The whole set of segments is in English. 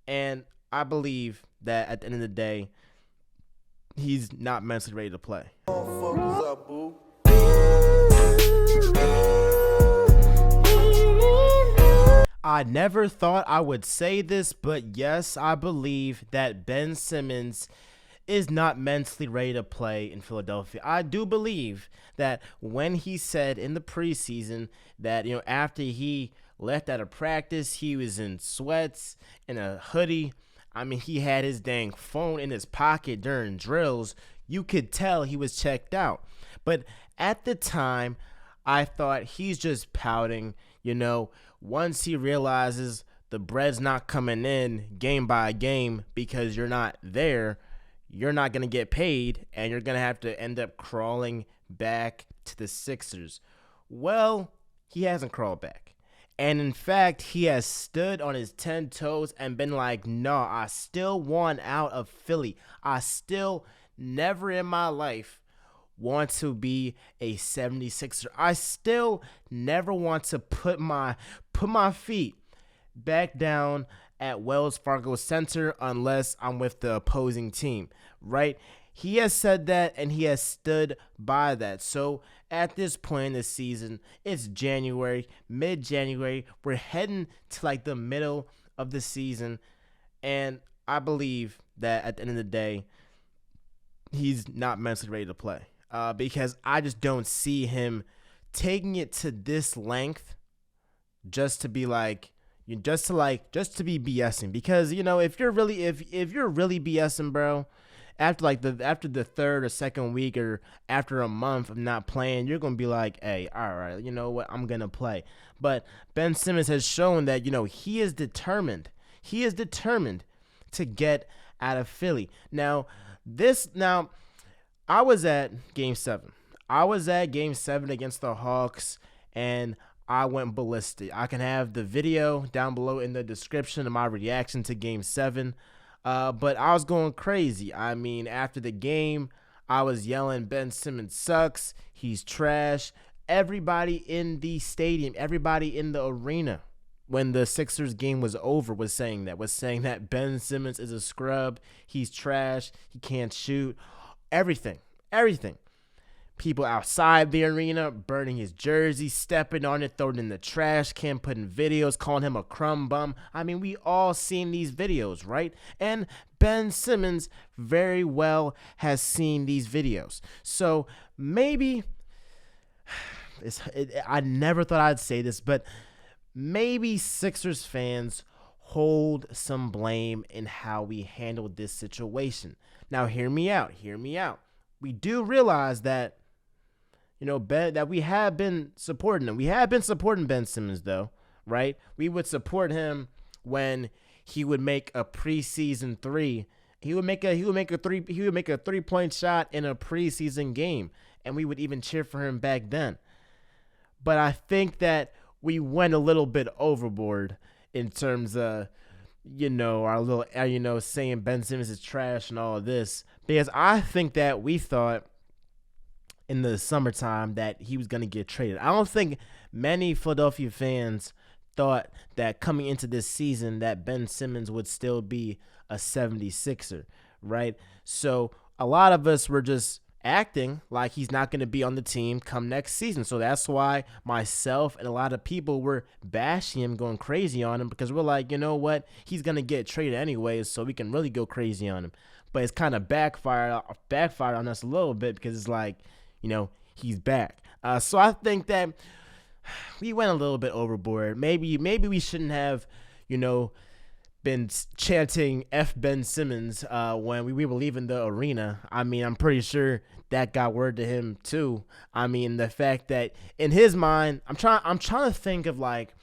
And I believe that at the end of the day, he's not mentally ready to play. I never thought I would say this, but yes, I believe that Ben Simmons is not mentally ready to play in Philadelphia. I do believe that when he said in the preseason that, after he left out of practice, he was in sweats and a hoodie. I mean, he had his dang phone in his pocket during drills. You could tell he was checked out. But at the time, I thought he's just pouting, once he realizes the bread's not coming in game by game because you're not there, you're not going to get paid, and you're going to have to end up crawling back to the Sixers. Well, he hasn't crawled back. And in fact, he has stood on his 10 toes and been like, no, I still want out of Philly. I still never in my life want to be a 76er. I still never want to put my feet back down at Wells Fargo Center unless I'm with the opposing team, right? He has said that, and he has stood by that. So at this point in the season, it's January, mid-January. We're heading to like the middle of the season, and I believe that at the end of the day, he's not mentally ready to play. Because I just don't see him taking it to this length just to be like, just to be BSing. Because if you're really BSing, bro, after the third or second week or after a month of not playing, you're gonna be like, hey, all right, you know what, I'm gonna play. But Ben Simmons has shown that he is determined. He is determined to get out of Philly. Now. I was at Game 7. I was at Game 7 against the Hawks, and I went ballistic. I can have the video down below in the description of my reaction to Game 7. But I was going crazy. I mean, after the game, I was yelling, Ben Simmons sucks. He's trash. Everybody in the stadium, everybody in the arena, when the Sixers game was over, was saying that Ben Simmons is a scrub. He's trash. He can't shoot. Everything. People outside the arena burning his jersey, stepping on it, throwing it in the trash can, putting videos, calling him a crumb bum. I mean, we all seen these videos, right? And Ben Simmons very well has seen these videos. So maybe, I never thought I'd say this, but maybe Sixers fans hold some blame in how we handled this situation. Now, hear me out. We do realize that, that we have been supporting him. We have been supporting Ben Simmons, though, right? We would support him when he would make a preseason three. He would make a 3-point shot in a preseason game, and we would even cheer for him back then. But I think that we went a little bit overboard in terms of, our little, saying Ben Simmons is trash and all of this. Because I think that we thought in the summertime that he was going to get traded. I don't think many Philadelphia fans thought that coming into this season that Ben Simmons would still be a 76er, right? So a lot of us were just acting like he's not going to be on the team come next season. So that's why myself and a lot of people were bashing him, going crazy on him, because we're like, you know what? He's going to get traded anyways, so we can really go crazy on him. But it's kind of backfired on us a little bit because it's like, he's back. So I think that we went a little bit overboard. Maybe we shouldn't have, been chanting F Ben Simmons when we were leaving the arena. I mean, I'm pretty sure that got word to him too. I mean, the fact that in his mind, I'm trying to think of like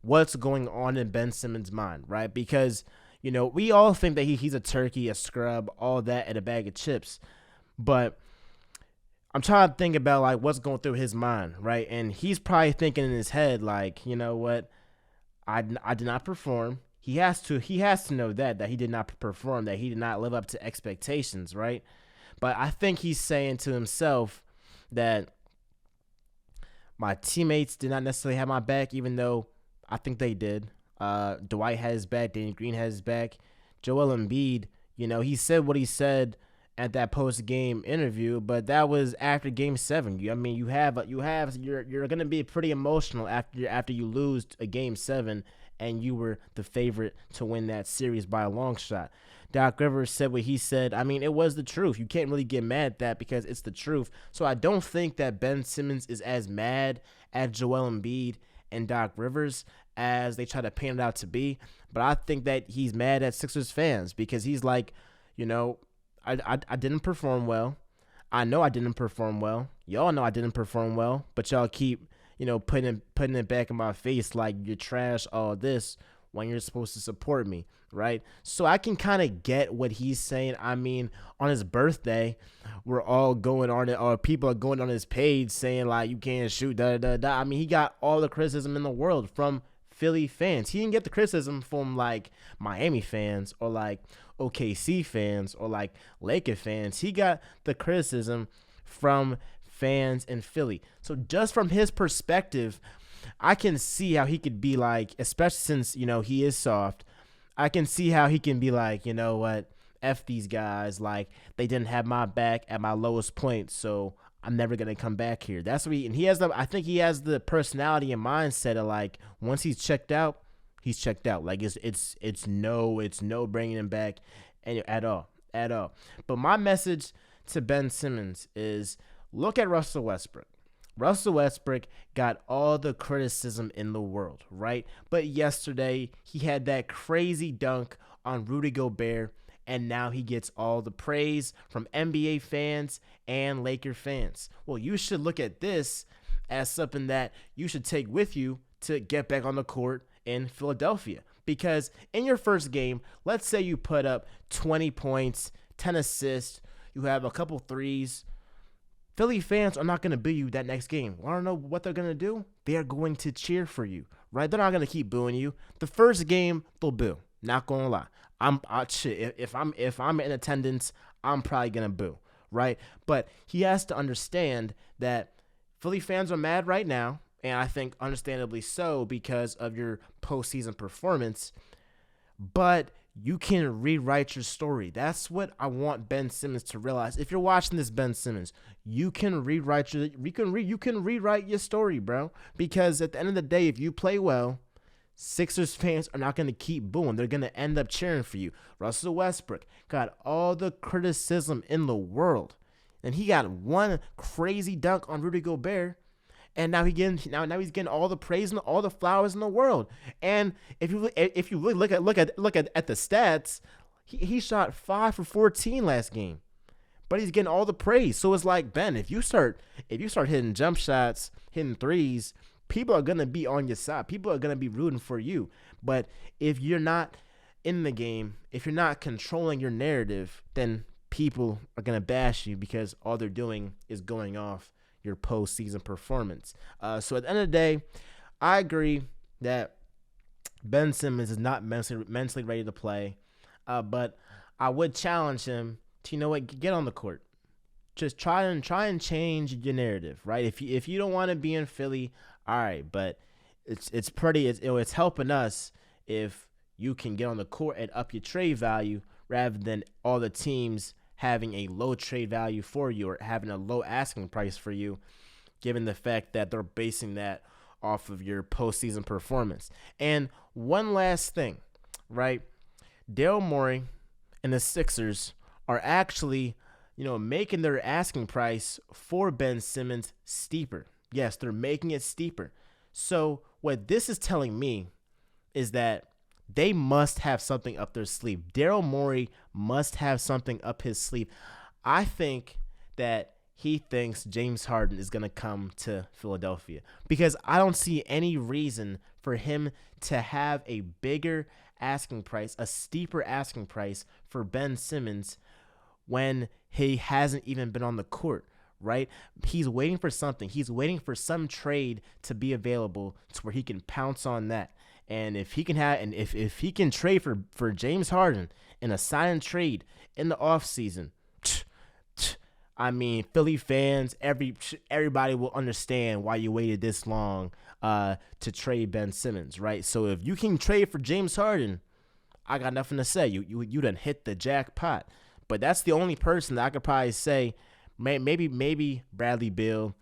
what's going on in Ben Simmons' mind, right? Because we all think that he's a turkey, a scrub, all that, and a bag of chips. But I'm trying to think about like what's going through his mind, right? And he's probably thinking in his head like, you know what? I did not perform. He has to know that he did not perform, that he did not live up to expectations, right? But I think he's saying to himself that my teammates did not necessarily have my back, even though I think they did. Dwight had his back. Danny Green had his back. Joel Embiid, he said what he said at that post game interview, but that was after Game 7. You're gonna be pretty emotional after you lose a Game 7, and you were the favorite to win that series by a long shot. Doc Rivers said what he said. I mean, it was the truth. You can't really get mad at that because it's the truth. So I don't think that Ben Simmons is as mad at Joel Embiid and Doc Rivers as they try to paint it out to be. But I think that he's mad at Sixers fans because he's like, I didn't perform well. I know I didn't perform well. Y'all know I didn't perform well, but y'all keep, putting it back in my face like you're trash, all this, when you're supposed to support me, right? So I can kind of get what he's saying. I mean, on his birthday, we're all going on it, or people are going on his page saying, like, you can't shoot, da-da-da-da. I mean, he got all the criticism in the world from Philly fans. He didn't get the criticism from, like, Miami fans or, like, OKC fans or, like, Laker fans. He got the criticism from fans in Philly. So just from his perspective, I can see how he could be like, especially since, he is soft, I can see how he can be like, you know what, F these guys, like, they didn't have my back at my lowest point, so I'm never going to come back here. That's what I think he has the personality and mindset of, like, once he's checked out, he's checked out. Like, it's no bringing him back at all. But my message to Ben Simmons is, look at Russell Westbrook. Russell Westbrook got all the criticism in the world, right? But yesterday, he had that crazy dunk on Rudy Gobert, and now he gets all the praise from NBA fans and Laker fans. Well, you should look at this as something that you should take with you to get back on the court in Philadelphia. Because in your first game, let's say you put up 20 points, 10 assists, you have a couple threes. Philly fans are not going to boo you that next game. Want to know what they're going to do? They are going to cheer for you, right? They're not going to keep booing you. The first game, they'll boo. Not going to lie. If I'm in attendance, I'm probably going to boo, right? But he has to understand that Philly fans are mad right now, and I think understandably so because of your postseason performance. But you can rewrite your story. That's what I want Ben Simmons to realize. If you're watching this, Ben Simmons, you can rewrite your story, bro. Because at the end of the day, if you play well, Sixers fans are not going to keep booing. They're going to end up cheering for you. Russell Westbrook got all the criticism in the world, and he got one crazy dunk on Rudy Gobert. And now he's getting all the praise and all the flowers in the world. And if you look at the stats, he shot 5 for 14 last game, but he's getting all the praise. So it's like, Ben, if you start hitting jump shots, hitting threes, people are gonna be on your side. People are gonna be rooting for you. But if you're not in the game, if you're not controlling your narrative, then people are gonna bash you because all they're doing is going off your postseason performance. So at the end of the day, I agree that Ben Simmons is not mentally ready to play, but I would challenge him to, get on the court. Just try and change your narrative, right? If you don't want to be in Philly, all right, but it's helping us if you can get on the court and up your trade value rather than all the teams having a low trade value for you or having a low asking price for you, given the fact that they're basing that off of your postseason performance. And one last thing, right? Daryl Morey and the Sixers are actually, making their asking price for Ben Simmons steeper. Yes, they're making it steeper. So what this is telling me is that they must have something up their sleeve. Daryl Morey must have something up his sleeve. I think that he thinks James Harden is going to come to Philadelphia because I don't see any reason for him to have a bigger asking price, a steeper asking price for Ben Simmons when he hasn't even been on the court, right? He's waiting for something. He's waiting for some trade to be available to where he can pounce on that. And if he can if he can trade for James Harden in a sign and trade in the offseason, I mean, Philly fans, everybody will understand why you waited this long to trade Ben Simmons, right? So if you can trade for James Harden, I got nothing to say. You done hit the jackpot. But that's the only person that I could probably say. Maybe Bradley Beal.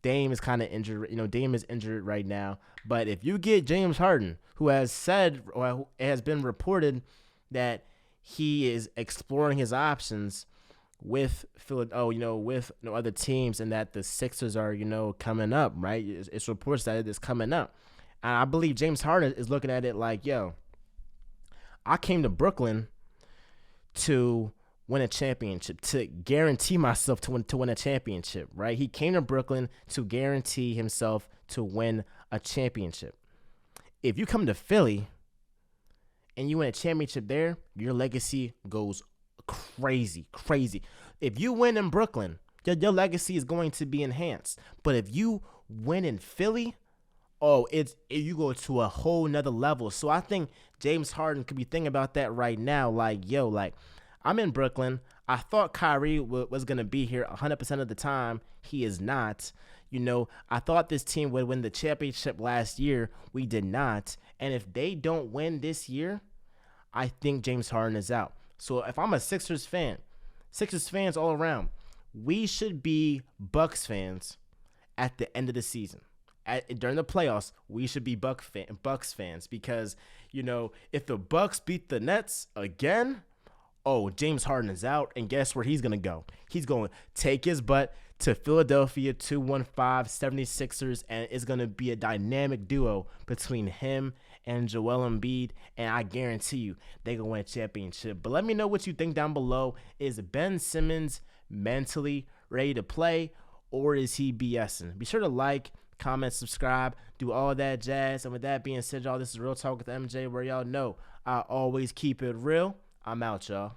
Dame is kind of injured. Dame is injured right now. But if you get James Harden, who has said or who has been reported that he is exploring his options with with other teams, and that the Sixers are coming up, right? It's reports that it's coming up, and I believe James Harden is looking at it like, yo, I came to Brooklyn to win a championship, to guarantee myself to win a championship, right? He came to Brooklyn to guarantee himself to win a championship. If you come to Philly and you win a championship there, your legacy goes crazy. If you win in Brooklyn, your legacy is going to be enhanced. But if you win in Philly, you go to a whole nother level. So I think James Harden could be thinking about that right now. Like, yo, I'm in Brooklyn. I thought Kyrie was going to be here 100% of the time. He is not. I thought this team would win the championship last year. We did not. And if they don't win this year, I think James Harden is out. So if I'm a Sixers fans all around, we should be Bucks fans at the end of the season. During the playoffs, we should be Bucks fans because, if the Bucks beat the Nets again, James Harden is out, and guess where he's going to go? He's going to take his butt to Philadelphia 215 76ers, and it's going to be a dynamic duo between him and Joel Embiid, and I guarantee you they're going to win a championship. But let me know what you think down below. Is Ben Simmons mentally ready to play, or is he BSing? Be sure to like, comment, subscribe, do all that jazz. And with that being said, y'all, this is Real Talk with MJ, where y'all know I always keep it real. I'm out, y'all.